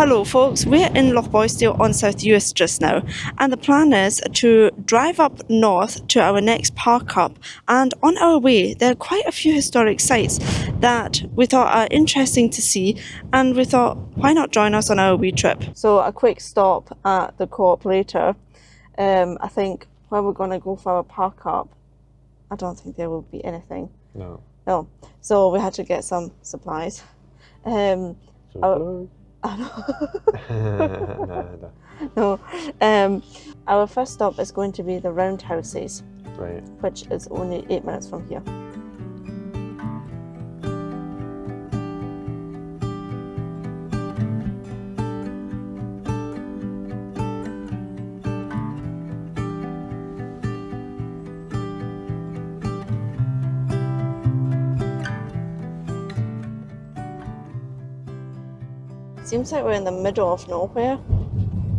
Hello folks, we're in Lochboisdale on South Uist just now, and the plan is to drive up north to our next park up, and on our way there are quite a few historic sites that we thought are interesting to see, and we thought why not join us on our wee trip. So a quick stop at the co-op later. I think where we're going to go for our park up, I don't think there will be anything. No. So we had to get some supplies. No. Our first stop is going to be the Roundhouses, right, which is only 8 minutes from here. Seems like we're in the middle of nowhere.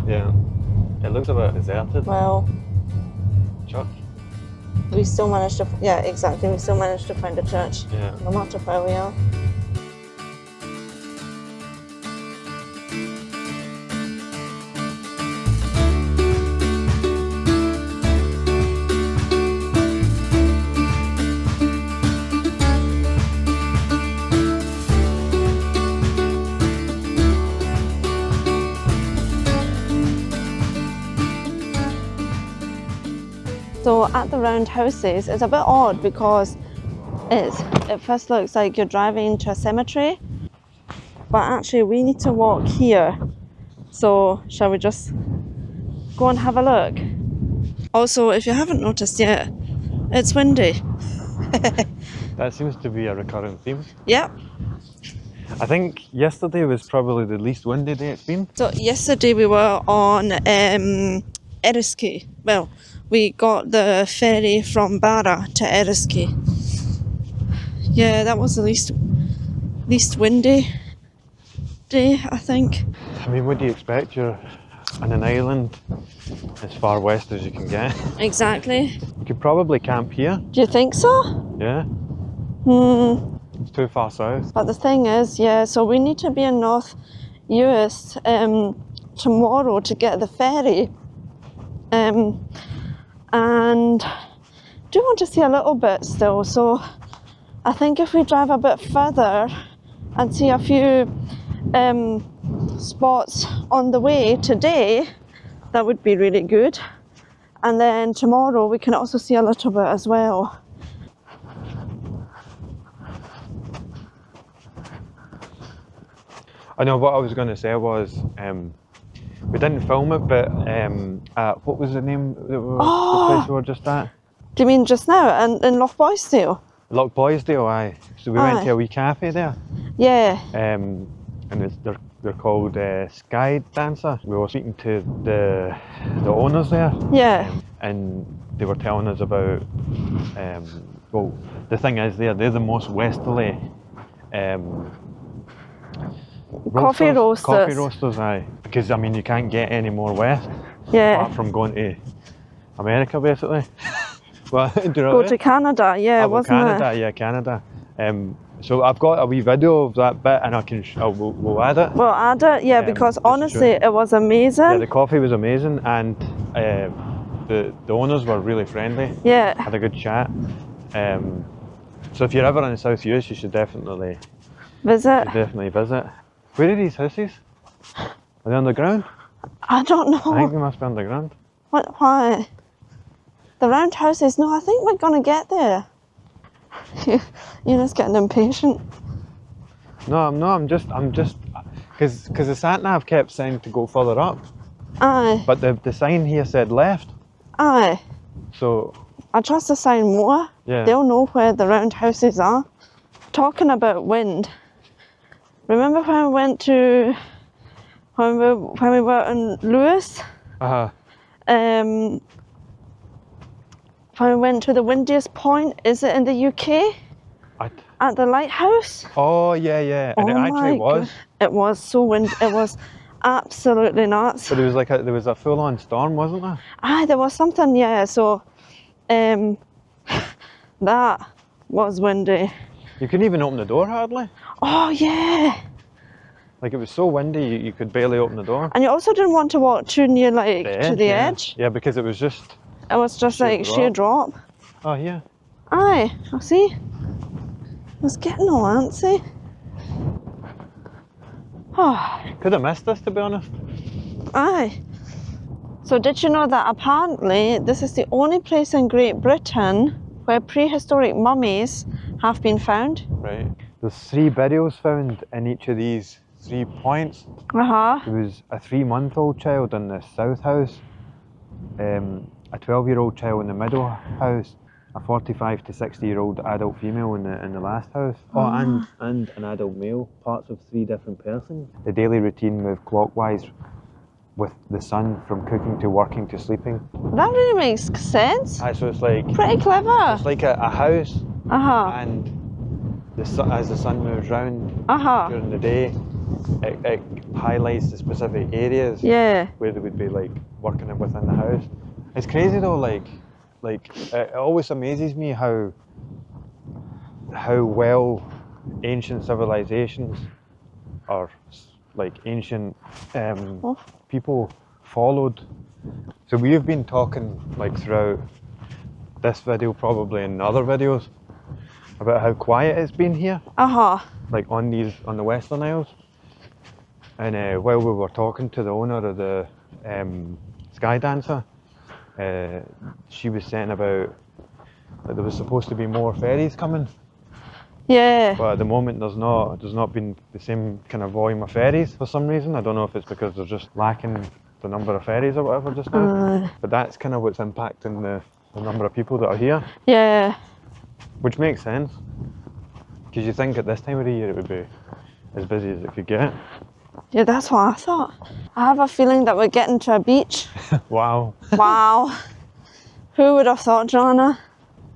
Yeah, it looks a bit deserted. Well, church. We still managed to, yeah, exactly. We still managed to find a church, yeah, no matter where we are. So at the Roundhouses, it's a bit odd because it first looks like you're driving into a cemetery, but actually we need to walk here. So shall we just go and have a look? Also, if you haven't noticed yet, it's windy. That seems to be a recurring theme. Yep. I think yesterday was probably the least windy day it's been. So yesterday we were on Eriskay. Well, we got the ferry from Barra to Eriskay. Yeah, that was the least windy day, I think. I mean, what do you expect? You're on an island as far west as you can get. Exactly. You could probably camp here. Do you think so? Yeah. It's too far south. But the thing is, yeah, so we need to be in North Uist tomorrow to get the ferry. And do want to see a little bit still, so I think if we drive a bit further and see a few spots on the way today, that would be really good. And then tomorrow we can also see a little bit as well. I know what I was going to say was, we didn't film it, but what was the name of the place we were just at? Do you mean just now, in Lochboisdale? Lochboisdale, aye. So we went to a wee cafe there. Yeah. And they're called Sky Dancer. We were speaking to the owners there. Yeah. And they were telling us about, well, the thing is they're the most westerly coffee roasters. Coffee roasters, aye. Because I mean, you can't get any more west. Yeah. Apart from going to America, basically. Well, go to Canada, yeah, wasn't Canada, it? yeah, Canada. So I've got a wee video of that bit, and we'll add it. We'll add it, yeah, because honestly, it was amazing. Yeah, the coffee was amazing, and the owners were really friendly. Yeah. Had a good chat. So if you're ever in South Uist, you should definitely visit. Where are these houses? Are they underground? I don't know. I think they must be underground. What? Why? The Roundhouses? No, I think we're gonna get there. You're just getting impatient. No, I'm just, because the sat nav kept saying to go further up. Aye. But the sign here said left. Aye. So. I trust the sign more. Yeah. They'll know where the Roundhouses are. Talking about wind. Remember when we went to, when we were in Lewis? When we went to the windiest point, is it in the UK? At the lighthouse? Oh yeah, and it actually was. It was so windy. It was absolutely nuts. But there was a full-on storm, wasn't there? Aye, there was something, yeah. So, that was windy. You couldn't even open the door hardly. Oh yeah. Like it was so windy, you could barely open the door. And you also didn't want to walk too near, like, to the edge. Yeah, because it was just... It was just like sheer drop. Oh, yeah. Aye, I see. I was getting all antsy. Oh. Could have missed this, to be honest. Aye. So did you know that apparently this is the only place in Great Britain where prehistoric mummies have been found? Right. There's 3 burials found in each of these 3 points. Uh-huh. There was a 3-month-old child in the south house, a 12-year-old child in the middle house, a 45 to 60-year-old adult female in the last house. Oh, and an adult male, parts of 3 different persons. The daily routine moved clockwise with the sun from cooking to working to sleeping. That really makes sense. Aye, so it's like... Pretty clever. It's like a house, Uh-huh. and as the sun moves round during the day, it highlights the specific areas where they would be like working within the house. It's crazy though, like it always amazes me how well ancient civilizations or like ancient people followed. So we have been talking like throughout this video, probably in other videos, about how quiet it's been here. Like on the Western Isles. And while we were talking to the owner of the Sky Dancer, she was saying about that there was supposed to be more ferries coming. Yeah. But at the moment there's not been the same kind of volume of ferries for some reason. I don't know if it's because they're just lacking the number of ferries or whatever just now. But that's kind of what's impacting the number of people that are here. Yeah. Which makes sense. Because you think at this time of the year it would be as busy as it could get. Yeah, that's what I thought. I have a feeling that we're getting to a beach. Wow. Wow. Who would have thought, Joanna?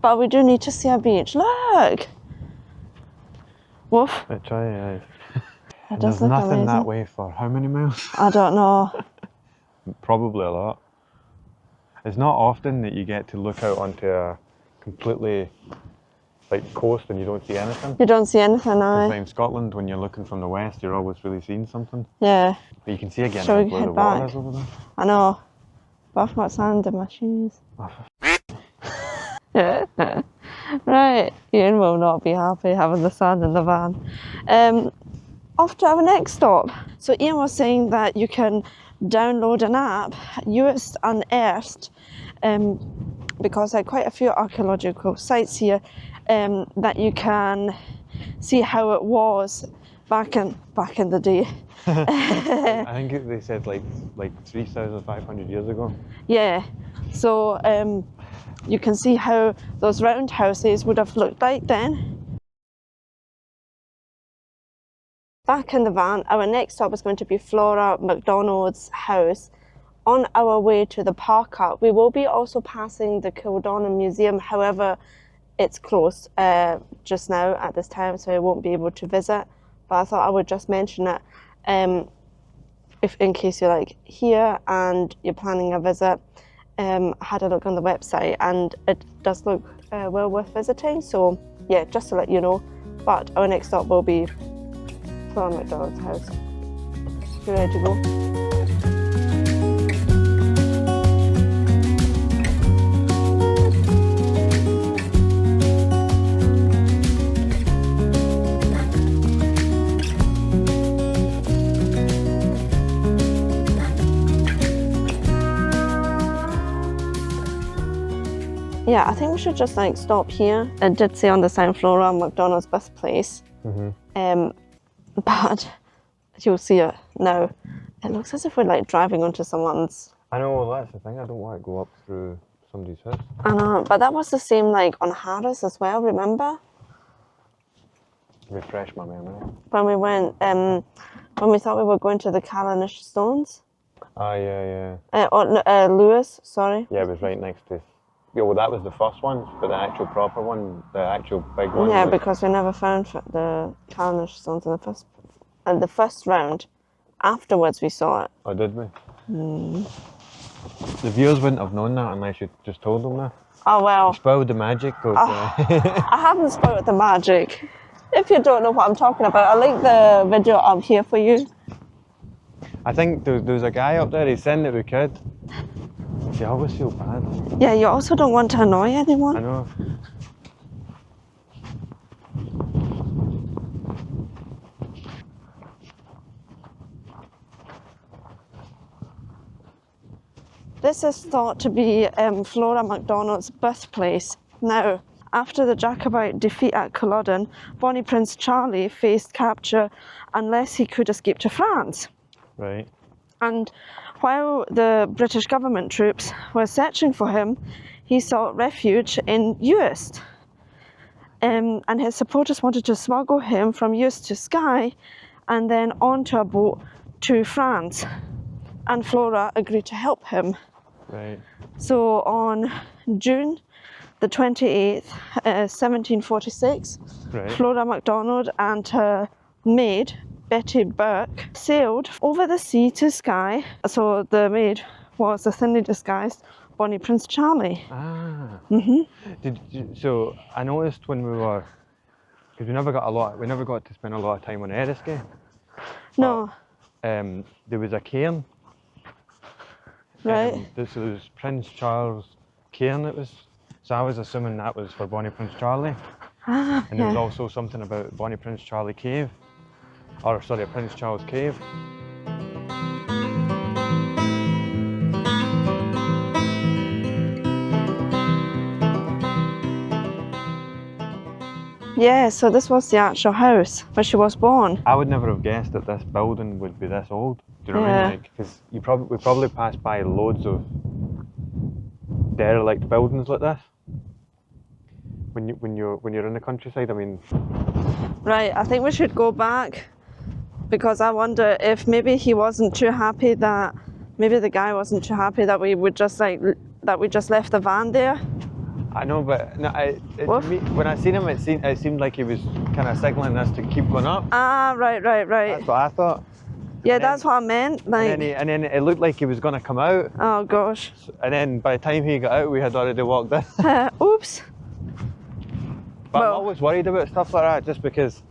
But we do need to see a beach. Look. Woof. I try, It and does there's look nothing amazing. that way for how many miles? I don't know. Probably a lot. It's not often that you get to look out onto a completely like coast and you don't see anything. You don't see anything now. Because in Scotland, when you're looking from the west, you're always really seeing something. Yeah. But you can see again Shall how we blue head the water back? is over there. I know. But I've got sand in my shoes. Right. Ian will not be happy having the sand in the van. Off to our next stop. So Ian was saying that you can download an app, Uist Unearthed, because there are quite a few archaeological sites here, that you can see how it was back in the day. I think they said like 3,500 years ago. Yeah. So you can see how those roundhouses would have looked like then. Back in the van, our next stop is going to be Flora MacDonald's house. On our way to the park up, we will be also passing the Kildonan Museum. However, it's closed just now at this time, so I won't be able to visit. But I thought I would just mention it if in case you're like here and you're planning a visit. I had a look on the website and it does look well worth visiting. So yeah, just to let you know. But our next stop will be Flora MacDonald's house. You ready to go? Yeah, I think we should just like stop here. It did say on the sign Flora MacDonald's Birthplace. But you'll see it now. It looks as if we're like driving onto someone's. I know, well, that's the thing. I don't want to go up through somebody's house. I know, but that was the same like on Harris as well, remember? Refresh my memory. When we went, when we thought we were going to the Callanish Stones. Ah, yeah. Lewis, sorry. Yeah, it was right next to... Yeah, well, that was the first one, but the actual proper one, the actual big one. Yeah, was... because we never found the Callanish Stones in the first round. Afterwards, we saw it. Oh, did we? The viewers wouldn't have known that unless you just told them that. Oh, well. You spoiled the magic. I haven't spoiled the magic. If you don't know what I'm talking about, I'll link the video up here for you. I think there was a guy up there, he said that we could. You always feel bad. Yeah, you also don't want to annoy anyone. I know. This is thought to be Flora MacDonald's birthplace. Now, after the Jacobite defeat at Culloden, Bonnie Prince Charlie faced capture unless he could escape to France. Right. And while the British government troops were searching for him, he sought refuge in Uist. And his supporters wanted to smuggle him from Uist to Skye and then onto a boat to France. And Flora agreed to help him. Right. So on June the 28th, 1746, Right. Flora MacDonald and her maid, Betty Burke, sailed over the sea to Skye. So the maid was a thinly disguised Bonnie Prince Charlie. Ah. Mm-hmm. So I noticed when we were, because we never got to spend a lot of time on Eriskay. No. There was a cairn. Right. This was Prince Charles' cairn. It was. So I was assuming that was for Bonnie Prince Charlie. Ah, And there was yeah. also something about Bonnie Prince Charlie Cave, or sorry, Prince Charles Cave. Yeah, so this was the actual house where she was born. I would never have guessed that this building would be this old. Do you know what I Yeah. mean? Like, because we probably passed by loads of derelict buildings like this. When you're in the countryside, I mean. Right, I think we should go back because I wonder if maybe he wasn't too happy that, maybe the guy wasn't too happy that we would just that we just left the van there. I know, but no, to What? me, when I seen him, it seemed like he was kind of signaling us to keep going up. Ah, right. That's what I thought. Yeah, And that's what I meant. Like, and then it looked like he was going to come out. oh gosh. And then by the time he got out, we had already walked in. Oops. But Well- I'm always worried about stuff like that, just because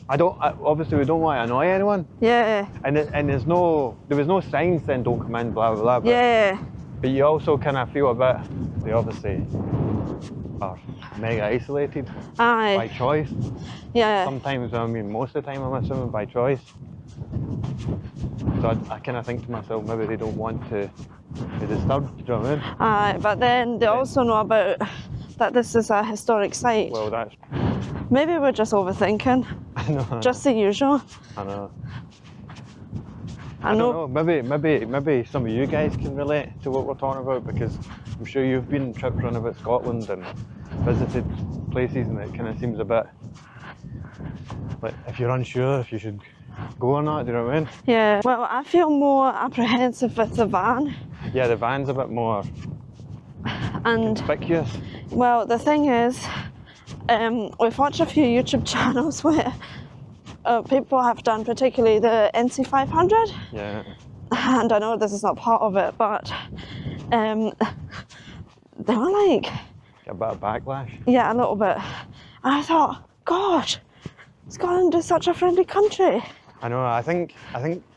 obviously we don't want to annoy anyone. Yeah, And there was no signs saying don't come in, blah blah blah. But, yeah, but you also kind of feel a bit. They obviously are mega isolated by aye, choice. yeah. Sometimes, I mean, most of the time, I'm assuming by choice. So I kind of think to myself, maybe they don't want to be disturbed. Do you know what I mean? Aye, but then they also know about that this is a historic site. Well, that's. Maybe we're just overthinking. I know. Just the usual. I know. I I know. don't know. Maybe some of you guys can relate to what we're talking about, because I'm sure you've been trips around about Scotland and visited places, and it kind of seems a bit like if you're unsure if you should go or not. Do you know what I mean? Yeah. Well, I feel more apprehensive with the van, Yeah, the van's a bit more and conspicuous. well, the thing is, we've watched a few YouTube channels where people have done, particularly the NC 500. Yeah. And I know this is not part of it, but they were like, Get a bit of backlash. yeah, a little bit. And I thought, God, Scotland is such a friendly country. I know. I think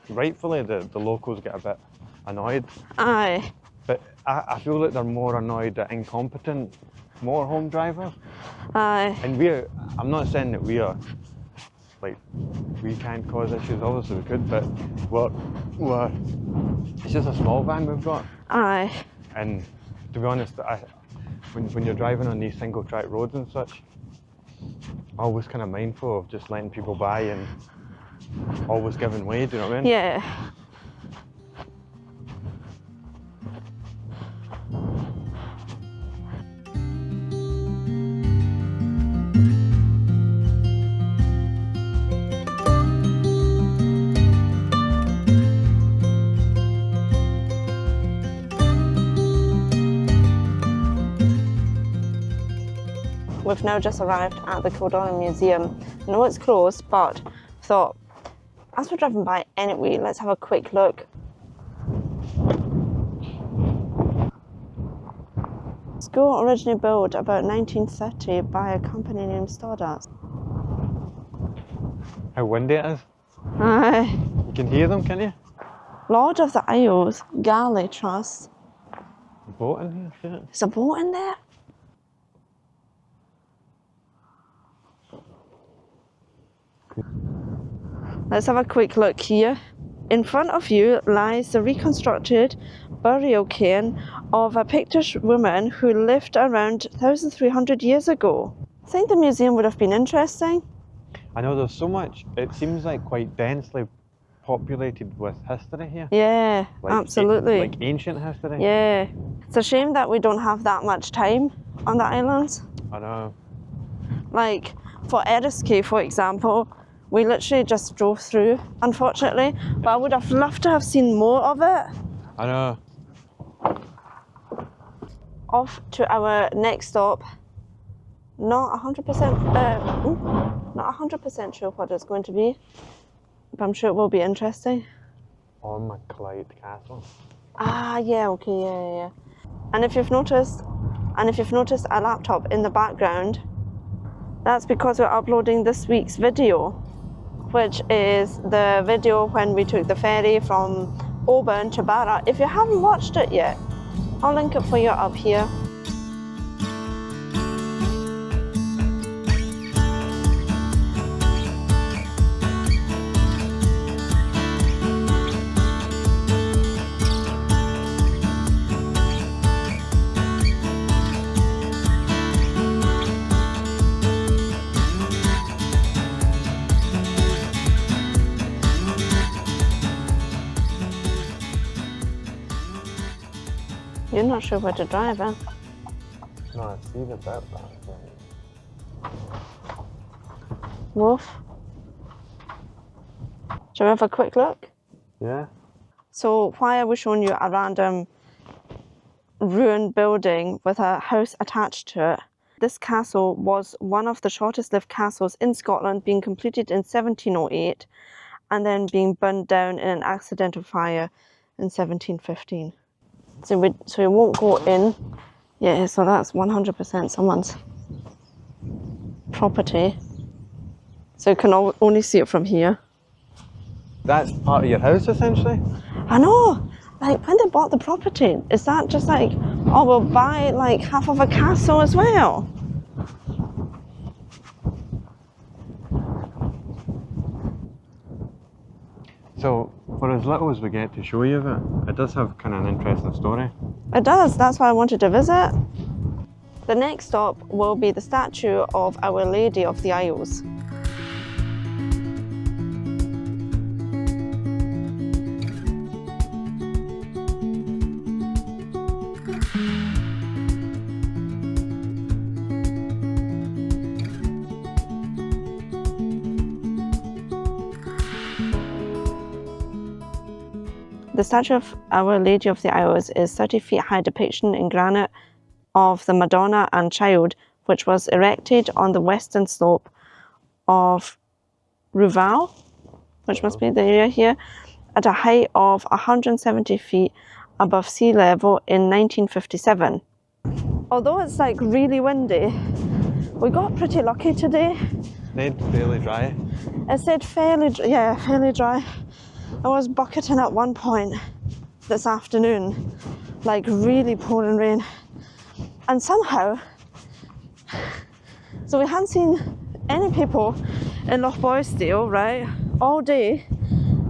rightfully the locals get a bit annoyed, Aye, but I feel like they're more annoyed at incompetent motorhome drivers. aye, And I'm not saying that we are, like, we can't cause issues, obviously we could, but it's just a small van we've got. aye. And to be honest, when you're driving on these single track roads and such, I'm always kind of mindful of just letting people by and always giving way, do you know what I mean? Yeah. We've now just arrived at the Kildonan Museum. I know it's closed, but thought, as we're driving by anyway, let's have a quick look. School originally built about 1930 by a company named Stardust. How windy it is. Aye. You can hear them, can you? Lord of the Isles Galley Trust. A boat in here, isn't it? There's a boat in there? Let's have a quick look here. In front of you lies the reconstructed burial cairn of a Pictish woman who lived around 1,300 years ago. I think the museum would have been interesting. I know there's so much, it seems like quite densely populated with history here. Yeah, Like, absolutely. like ancient history. Yeah. It's a shame that we don't have that much time on the islands. I know. Like, for Eriskay, for example, we literally just drove through, unfortunately. But I would have loved to have seen more of it. I know. Off to our next stop. Not 100% sure what it's going to be, but I'm sure it will be interesting. Ormacleit Castle. Ah, yeah, okay, yeah. And if you've noticed a laptop in the background, that's because we're uploading this week's video, which is the video when we took the ferry from Oban to Barra. If you haven't watched it yet, I'll link it for you up here. You're not sure where to drive, eh? No, I see the Birthplace. Wolf. Shall we have a quick look? Yeah. So why are we showing you a random ruined building with a house attached to it? This castle was one of the shortest lived castles in Scotland, being completed in 1708 and then being burned down in an accidental fire in 1715. So we won't go in. Yeah, so that's 100% someone's property. So you can only see it from here. That's part of your house, essentially? I know. Like, when they bought the property, is that just like, oh, we'll buy like half of a castle as well? So, for as little as we get to show you of it, it does have kind of an interesting story. It does, that's why I wanted to visit. The next stop will be the statue of Our Lady of the Isles. The statue of Our Lady of the Isles is 30 feet high depiction in granite of the Madonna and Child, which was erected on the western slope of Rouval, which must be the area here, at a height of 170 feet above sea level in 1957. Although it's like really windy, we got pretty lucky today. Made fairly dry. It said fairly dry. I was bucketing at one point this afternoon, like really pouring rain. And somehow, so we hadn't seen any people in Lochboisdale, right, all day.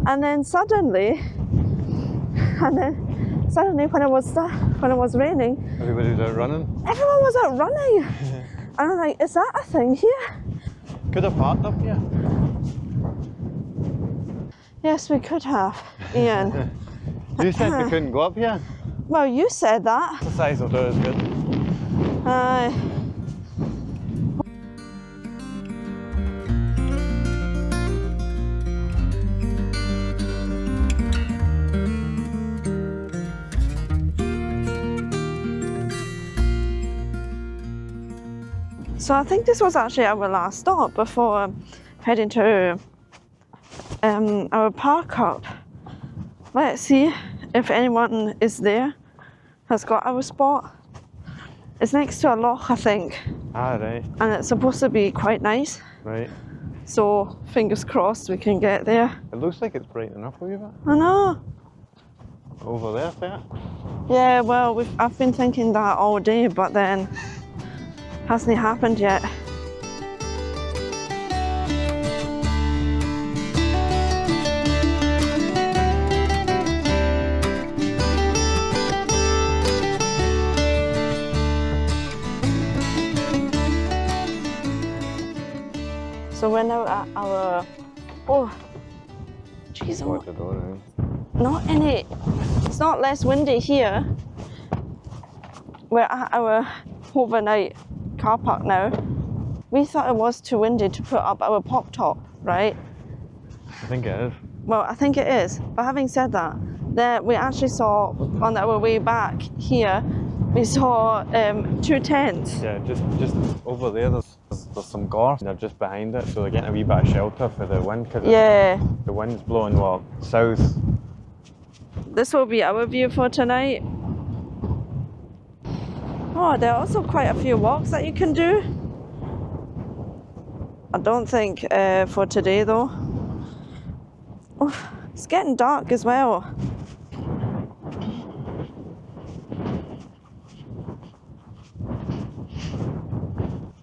And then suddenly when it was raining, Everybody was out running. Everyone was out running. And I'm like, is that a thing here? Could have parked up here. Yes, we could have, Ian. You said we couldn't go up here. Well, you said that. Exercise will do us good. Aye. So I think this was actually our last stop before heading to our park up. Let's see if anyone is there, has got our spot. It's next to a loch, I think. Ah, right. And it's supposed to be quite nice. Right. So fingers crossed we can get there. It looks like it's brightening up a wee bit. I know. over there, there. Yeah, well, I've been thinking that all day, but then hasn't happened yet. So we're now at our, oh, jeez, Watch the door, eh? not any, it's not less windy here. We're at our overnight car park now. We thought it was too windy to put up our pop top, right? I think it is. Well, I think it is. But having said that, there we actually saw on our way back here, we saw 2 tents. Yeah, just over there, there's some gorse. They're just behind it, so they're getting a wee bit of shelter for the wind. Cause Yeah. the wind's blowing, well, south. This will be our view for tonight. Oh, there are also quite a few walks that you can do. I don't think for today though. Oh, it's getting dark as well.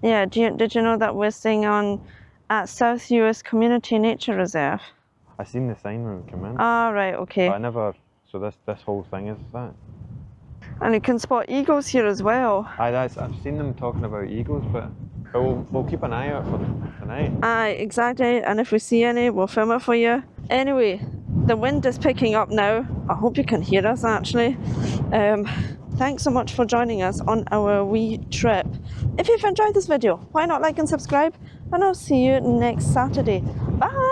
Yeah, did you know that we're staying at South Uist Community Nature Reserve? I seen the sign when we came in. Ah, right, okay. But I never, so this whole thing is that. And you can spot eagles here as well. I've seen them talking about eagles, but we'll keep an eye out for them tonight. Aye, exactly. And if we see any, we'll film it for you. Anyway, the wind is picking up now. I hope you can hear us actually. Thanks so much for joining us on our wee trip. If you've enjoyed this video, why not like and subscribe? And I'll see you next Saturday. Bye!